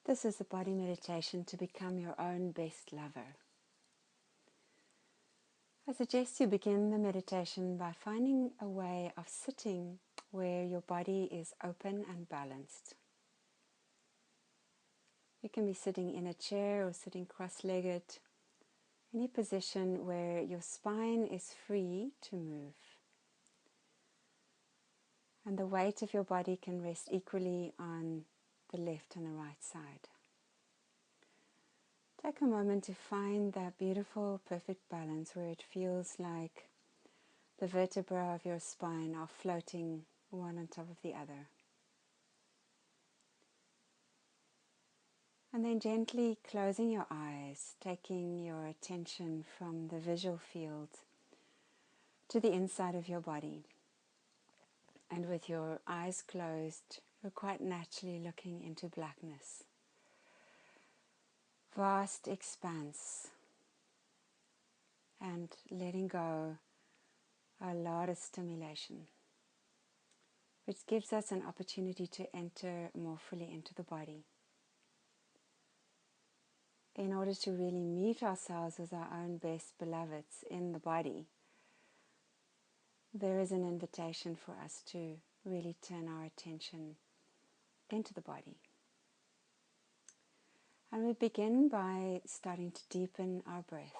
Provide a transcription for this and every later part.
This is a body meditation to become your own best lover. I suggest you begin the meditation by finding a way of sitting where your body is open and balanced. You can be sitting in a chair or sitting cross-legged, any position where your spine is free to move. And the weight of your body can rest equally on the left and the right side. Take a moment to find that beautiful, perfect balance where it feels like the vertebrae of your spine are floating one on top of the other. And then gently closing your eyes, taking your attention from the visual field to the inside of your body. And with your eyes closed, you're quite naturally looking into blackness. Vast expanse, and letting go a lot of stimulation, which gives us an opportunity to enter more fully into the body. In order to really meet ourselves as our own best beloveds in the body, there is an invitation for us to really turn our attention into the body. And we begin by starting to deepen our breath.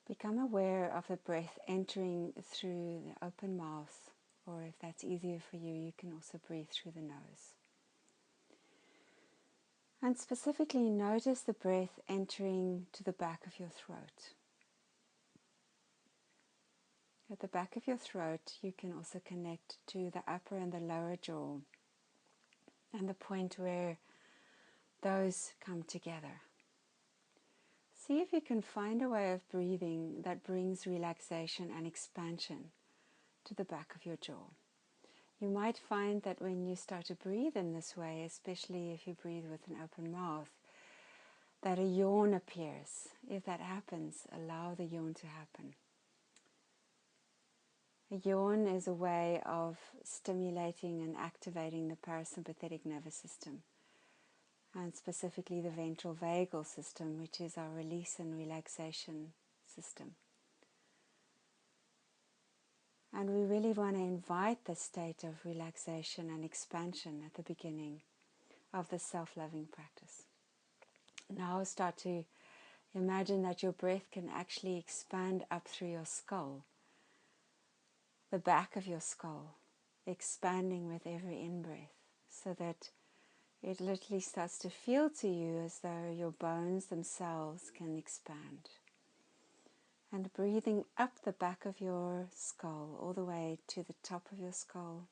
Become aware of the breath entering through the open mouth, or if that's easier for you, you can also breathe through the nose. And specifically notice the breath entering to the back of your throat. At the back of your throat, you can also connect to the upper and the lower jaw, and the point where those come together. See if you can find a way of breathing that brings relaxation and expansion to the back of your jaw. You might find that when you start to breathe in this way, especially if you breathe with an open mouth, that a yawn appears. If that happens, allow the yawn to happen. A yawn is a way of stimulating and activating the parasympathetic nervous system, and specifically the ventral vagal system, which is our release and relaxation system. And we really want to invite the state of relaxation and expansion at the beginning of the self-loving practice. Now start to imagine that your breath can actually expand up through your skull, the back of your skull, expanding with every in-breath, so that it literally starts to feel to you as though your bones themselves can expand. And breathing up the back of your skull, all the way to the top of your skull,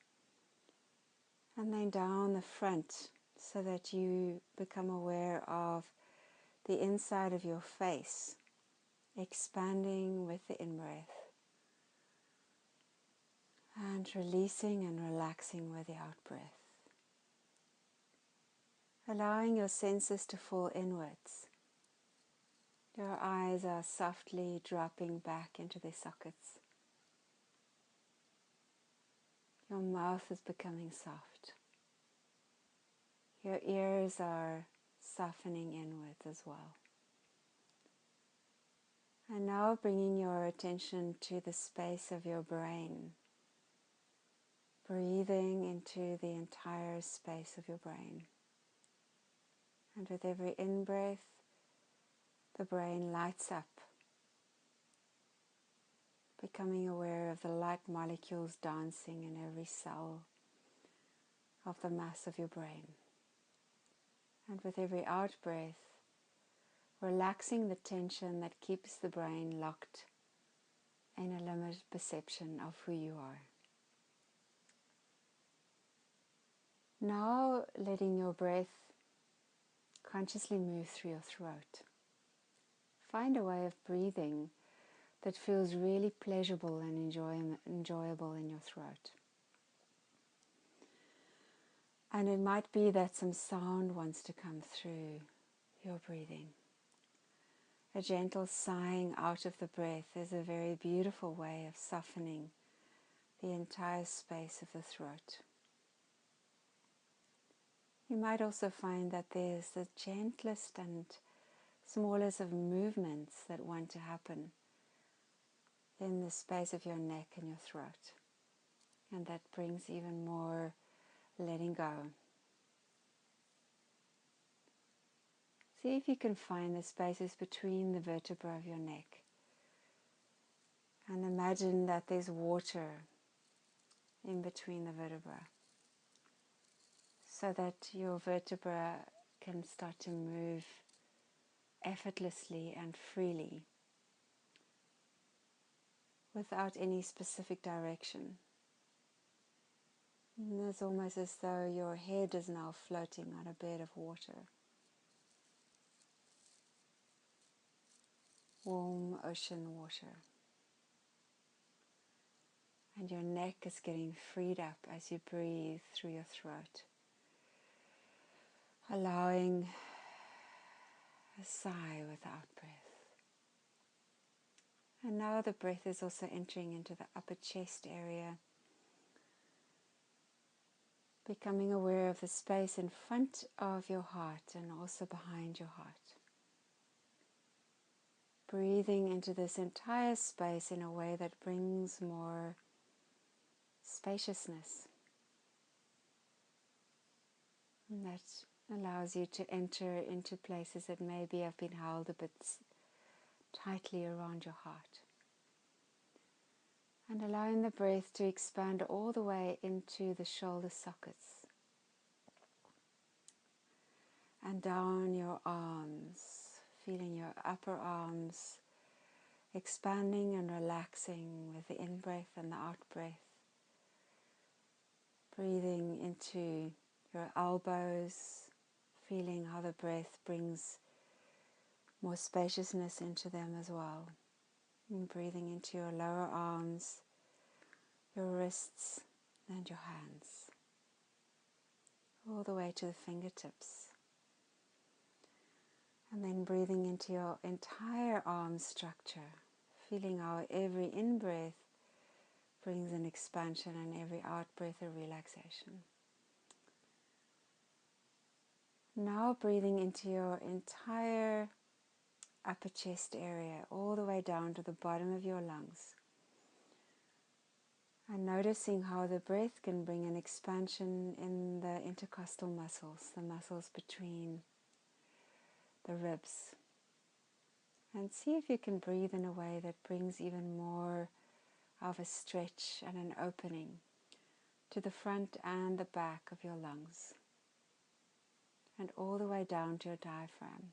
and then down the front, so that you become aware of the inside of your face, expanding with the in-breath, and releasing and relaxing with the out-breath. Allowing your senses to fall inwards. Your eyes are softly dropping back into their sockets. Your mouth is becoming soft. Your ears are softening inwards as well. And now bringing your attention to the space of your brain. Breathing into the entire space of your brain. And with every in-breath, the brain lights up, becoming aware of the light molecules dancing in every cell of the mass of your brain. And with every out-breath, relaxing the tension that keeps the brain locked in a limited perception of who you are. Now letting your breath consciously move through your throat. Find a way of breathing that feels really pleasurable and enjoyable in your throat. And it might be that some sound wants to come through your breathing. A gentle sighing out of the breath is a very beautiful way of softening the entire space of the throat. You might also find that there's the gentlest and smallest of movements that want to happen in the space of your neck and your throat. And that brings even more letting go. See if you can find the spaces between the vertebrae of your neck. And imagine that there's water in between the vertebrae, so that your vertebra can start to move effortlessly and freely without any specific direction. And it's almost as though your head is now floating on a bed of water. Warm ocean water. And your neck is getting freed up as you breathe through your throat, allowing a sigh with out-breath. And now the breath is also entering into the upper chest area, becoming aware of the space in front of your heart and also behind your heart. Breathing into this entire space in a way that brings more spaciousness. And that allows you to enter into places that maybe have been held a bit tightly around your heart. And allowing the breath to expand all the way into the shoulder sockets. And down your arms, feeling your upper arms expanding and relaxing with the in-breath and the out-breath. Breathing into your elbows, feeling how the breath brings more spaciousness into them as well. And breathing into your lower arms, your wrists and your hands, all the way to the fingertips. And then breathing into your entire arm structure, feeling how every in-breath brings an expansion and every out-breath a relaxation. Now breathing into your entire upper chest area, all the way down to the bottom of your lungs. And noticing how the breath can bring an expansion in the intercostal muscles, the muscles between the ribs. And see if you can breathe in a way that brings even more of a stretch and an opening to the front and the back of your lungs. And all the way down to your diaphragm.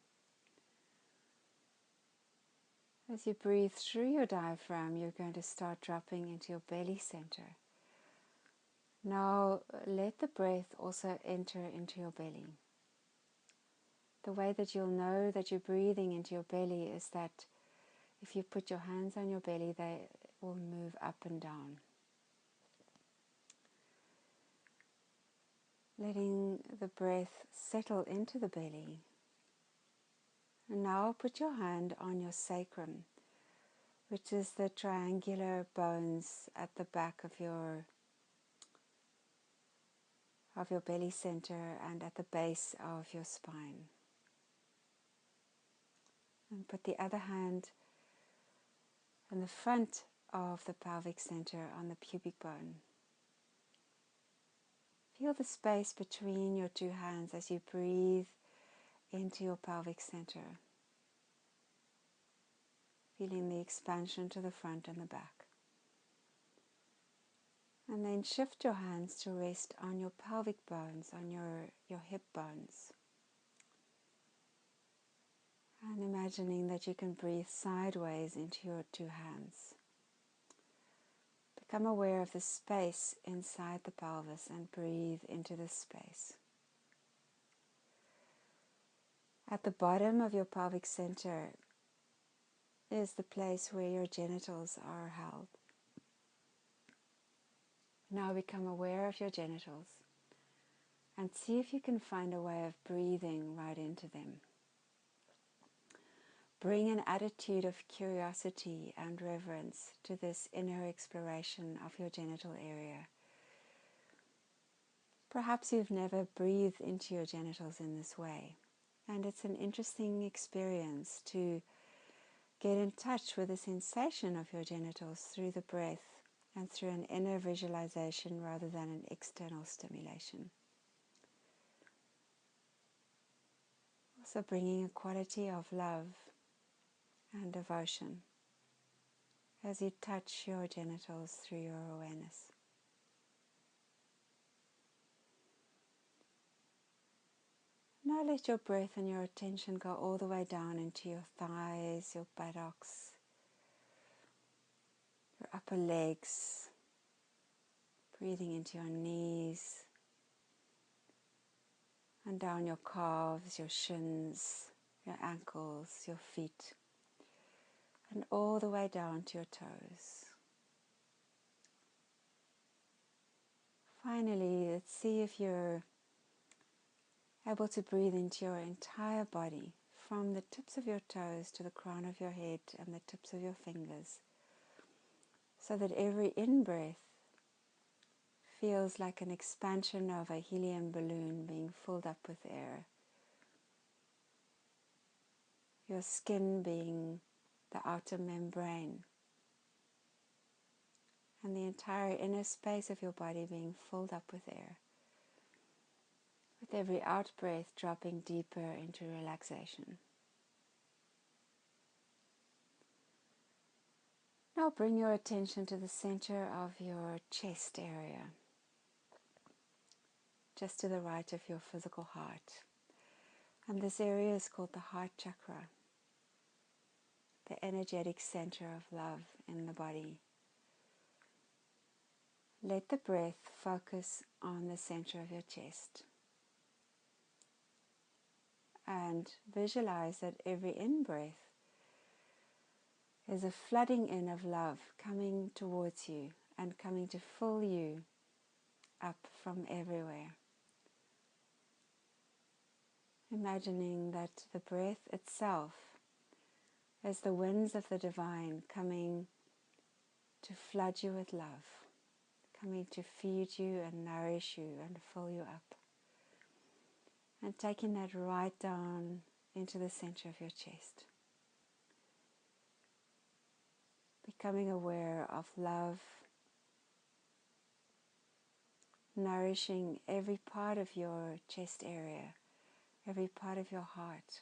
As you breathe through your diaphragm, you're going to start dropping into your belly center. Now let the breath also enter into your belly. The way that you'll know that you're breathing into your belly is that if you put your hands on your belly, they will move up and down. Letting the breath settle into the belly. And now put your hand on your sacrum, which is the triangular bones at the back of your belly center and at the base of your spine. And put the other hand on the front of the pelvic center on the pubic bone. Feel the space between your two hands as you breathe into your pelvic center. Feeling the expansion to the front and the back. And then shift your hands to rest on your pelvic bones, on your hip bones. And imagining that you can breathe sideways into your two hands. Become aware of the space inside the pelvis and breathe into this space. At the bottom of your pelvic center is the place where your genitals are held. Now become aware of your genitals and see if you can find a way of breathing right into them. Bring an attitude of curiosity and reverence to this inner exploration of your genital area. Perhaps you've never breathed into your genitals in this way, and it's an interesting experience to get in touch with the sensation of your genitals through the breath and through an inner visualization rather than an external stimulation. Also bringing a quality of love and devotion as you touch your genitals through your awareness. Now let your breath and your attention go all the way down into your thighs, your buttocks, your upper legs, breathing into your knees, and down your calves, your shins, your ankles, your feet, and all the way down to your toes. Finally, let's see if you're able to breathe into your entire body, from the tips of your toes to the crown of your head and the tips of your fingers, so that every in-breath feels like an expansion of a helium balloon being filled up with air. Your skin being the outer membrane, and the entire inner space of your body being filled up with air. With every out-breath dropping deeper into relaxation. Now bring your attention to the center of your chest area, just to the right of your physical heart. And this area is called the heart chakra, the energetic center of love in the body. Let the breath focus on the center of your chest. And visualize that every in-breath is a flooding in of love coming towards you and coming to fill you up from everywhere. Imagining that the breath itself is the winds of the divine coming to flood you with love, coming to feed you and nourish you and fill you up. And taking that right down into the center of your chest. Becoming aware of love, nourishing every part of your chest area, every part of your heart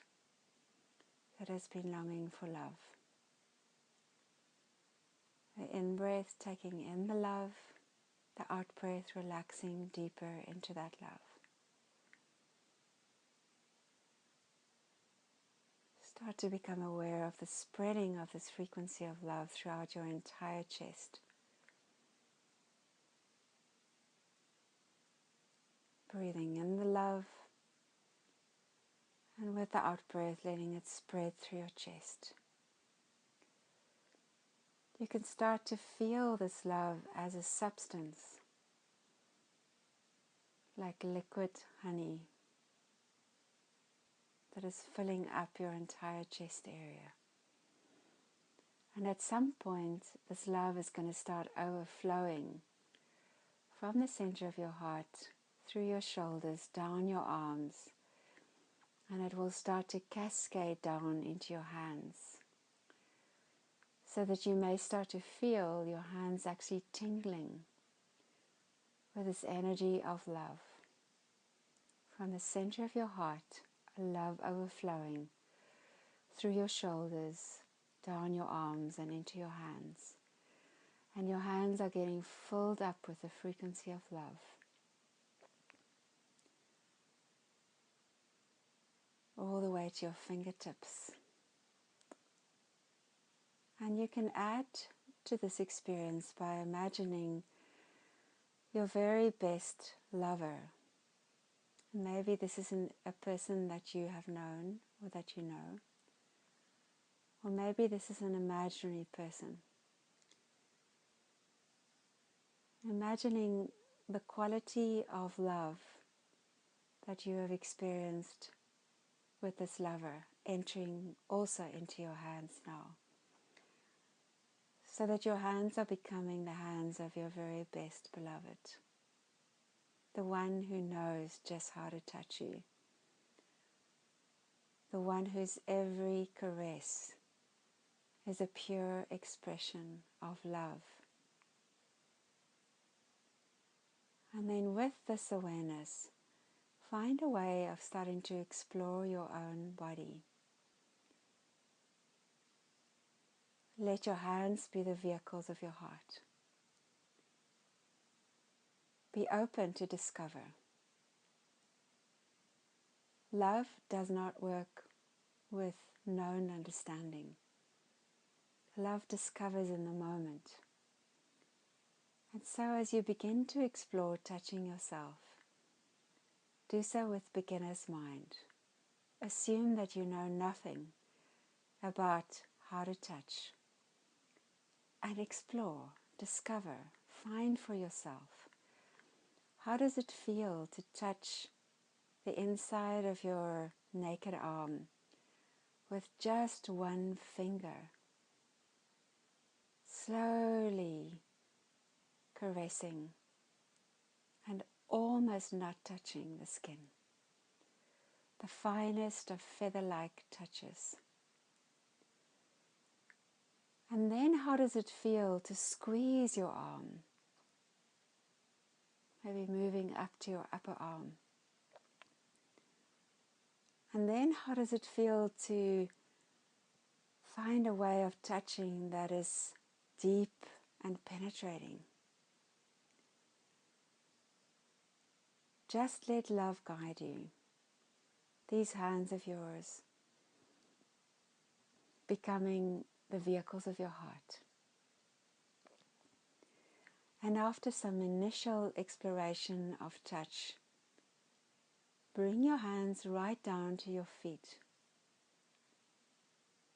that has been longing for love. The in-breath taking in the love, the out-breath relaxing deeper into that love. Start to become aware of the spreading of this frequency of love throughout your entire chest. Breathing in the love, and with the out-breath letting it spread through your chest. You can start to feel this love as a substance, like liquid honey that is filling up your entire chest area. And at some point, this love is going to start overflowing from the center of your heart, through your shoulders, down your arms, and it will start to cascade down into your hands, so that you may start to feel your hands actually tingling with this energy of love. From the center of your heart, love overflowing through your shoulders, down your arms and into your hands. And your hands are getting filled up with the frequency of love. All the way to your fingertips. And you can add to this experience by imagining your very best lover. Maybe this is a person that you have known or that you know. Or maybe this is an imaginary person. Imagining the quality of love that you have experienced with this lover entering also into your hands now. So that your hands are becoming the hands of your very best beloved. the one who knows just how to touch you, the one whose every caress is a pure expression of love. And then with this awareness, find a way of starting to explore your own body. Let your hands be the vehicles of your heart. Be open to discover. Love does not work with known understanding. Love discovers in the moment. And so as you begin to explore touching yourself, do so with beginner's mind. Assume that you know nothing about how to touch. And explore, discover, find for yourself. How does it feel to touch the inside of your naked arm with just one finger? Slowly caressing and almost not touching the skin. The finest of feather-like touches. And then how does it feel to squeeze your arm? Maybe moving up to your upper arm. And then how does it feel to find a way of touching that is deep and penetrating? Just let love guide you. These hands of yours becoming the vehicles of your heart. And after some initial exploration of touch, bring your hands right down to your feet.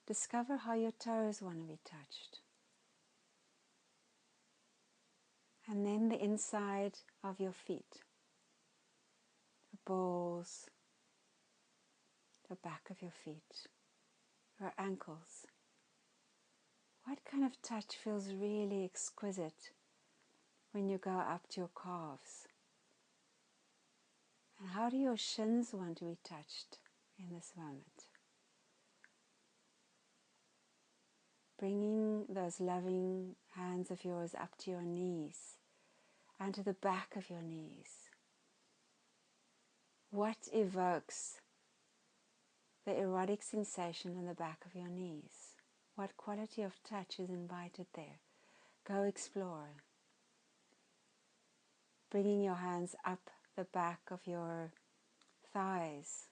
Discover how your toes want to be touched. And then the inside of your feet, the balls, the back of your feet, your ankles. What kind of touch feels really exquisite when you go up to your calves? And how do your shins want to be touched in this moment? Bringing those loving hands of yours up to your knees and to the back of your knees. What evokes the erotic sensation in the back of your knees? What quality of touch is invited there? Go explore. Bringing your hands up the back of your thighs.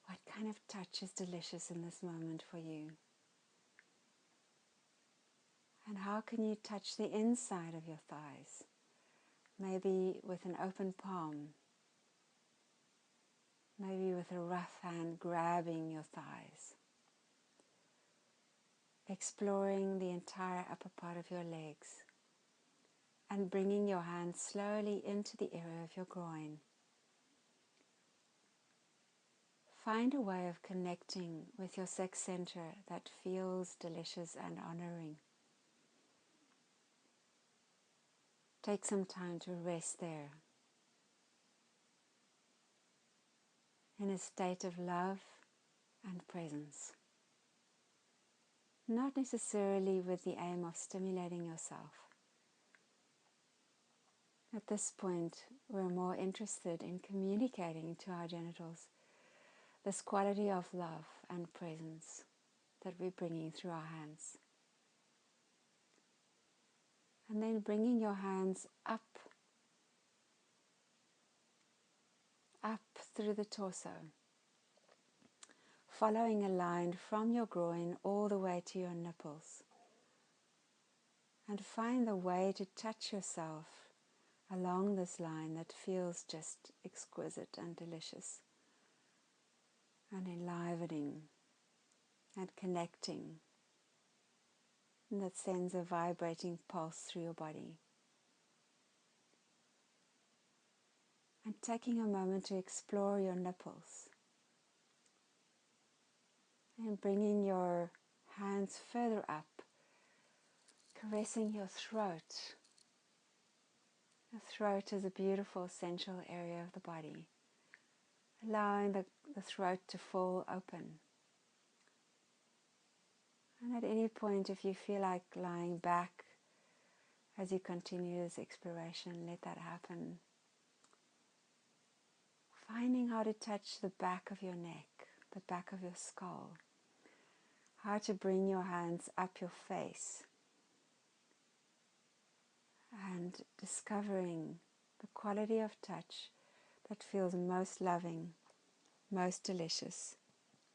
What kind of touch is delicious in this moment for you? And how can you touch the inside of your thighs? Maybe with an open palm. Maybe with a rough hand grabbing your thighs. Exploring the entire upper part of your legs. And bringing your hand slowly into the area of your groin. Find a way of connecting with your sex center that feels delicious and honoring. Take some time to rest there, in a state of love and presence. Not necessarily with the aim of stimulating yourself. At this point, we're more interested in communicating to our genitals this quality of love and presence that we're bringing through our hands. And then bringing your hands up through the torso, following a line from your groin all the way to your nipples. And find the way to touch yourself along this line that feels just exquisite and delicious and enlivening and connecting. And that sends a vibrating pulse through your body. And taking a moment to explore your nipples. And bringing your hands further up, caressing your throat The throat is a beautiful central area of the body, allowing the throat to fall open. And at any point, if you feel like lying back as you continue this exploration, let that happen. Finding how to touch the back of your neck, the back of your skull, how to bring your hands up your face, and discovering the quality of touch that feels most loving, most delicious,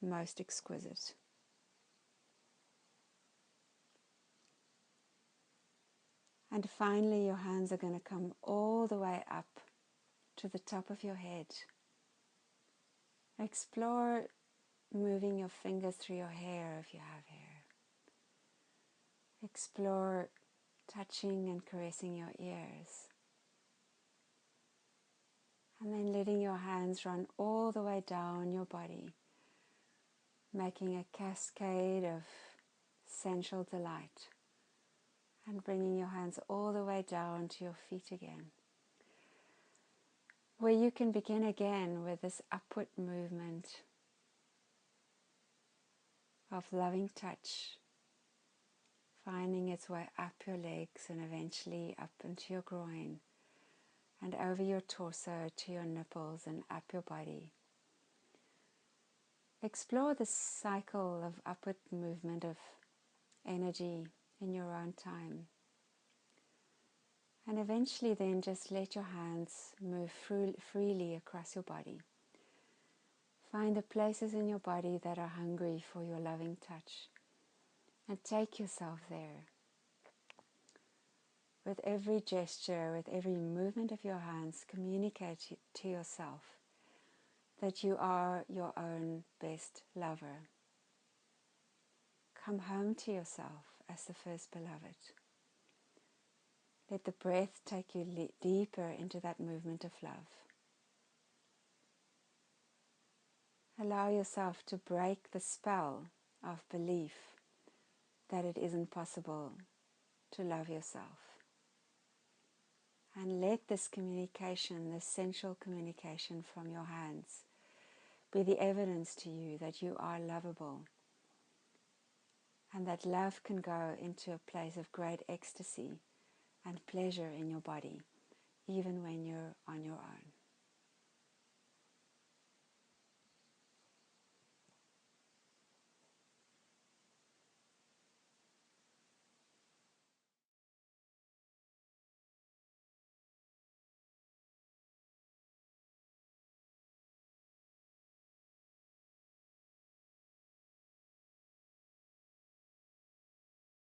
most exquisite. And finally, your hands are going to come all the way up to the top of your head. Explore moving your fingers through your hair if you have hair. Explore touching and caressing your ears. And then letting your hands run all the way down your body, making a cascade of sensual delight. And bringing your hands all the way down to your feet again, where you can begin again with this upward movement of loving touch, finding its way up your legs and eventually up into your groin and over your torso to your nipples and up your body. Explore the cycle of upward movement of energy in your own time. And eventually then just let your hands move freely across your body. Find the places in your body that are hungry for your loving touch and take yourself there. With every gesture, with every movement of your hands, communicate to yourself that you are your own best lover. Come home to yourself as the first beloved. Let the breath take you deeper into that movement of love. Allow yourself to break the spell of belief that it isn't possible to love yourself. And let this communication, this sensual communication from your hands, be the evidence to you that you are lovable and that love can go into a place of great ecstasy and pleasure in your body, even when you're on your own.